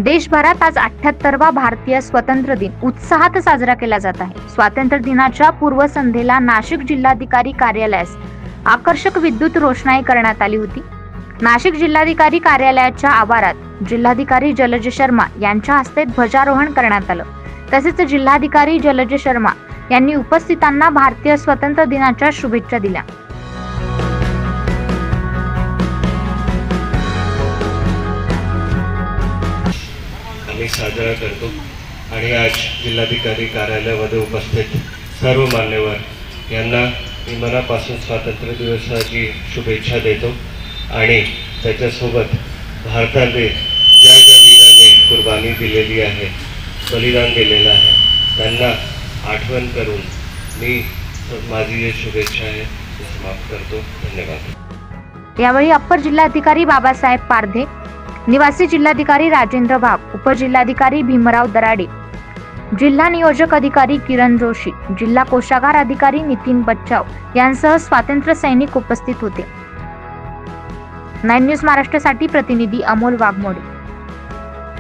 देशभरात आज 78वा भारतीय स्वातंत्र्य दिन उत्साहात साजरा केला जात आहे। स्वातंत्र्य दिनाच्या पूर्वसंध्येला नाशिक जिल्हाधिकारी कार्यालयास आकर्षक विद्युत रोषणाई करण्यात आली होती। नाशिक जिल्हाधिकारी कार्यालयाच्या आवारात जिल्हाधिकारी जलज शर्मा यांच्या हस्ते ध्वजारोहण करण्यात आलं। तसेच जिल्हाधिकारी जलज शर्मा यांनी उपस्थितांना भारतीय स्वातंत्र्य दिनाच्या शुभेच्छा दिल्या। साजरा करतो आणि आज जिल्हाधिकारी कार्यालयामध्ये उपस्थित सर्व मान्यवर यांना मी मनापासून स्वातंत्र्य दिवसाची शुभेच्छा देतो आणि त्याच्यासोबत भारताने ज्या ज्या वीरांनी कुर्बानी दिलेली आहे, बलिदान दिलेलं आहे, त्यांना आठवण करून मी माझी जी शुभेच्छा आहे ती समाप्त करतो। धन्यवाद। यावेळी अप्पर जिल्हाधिकारी बाबासाहेब पारधे, निवासी जिल्हाधिकारी राजेंद्र वाघ, उपजिल्हाधिकारी भीमराव दराडे, जिल्हा नियोजक अधिकारी किरण जोशी, जिल्हा कोषागार अधिकारी नितीन बच्चाव यांसह स्वातंत्र्य सैनिक उपस्थित होते। 9 न्यूज महाराष्ट्रासाठी प्रतिनिधी अमोल वाघमोडे।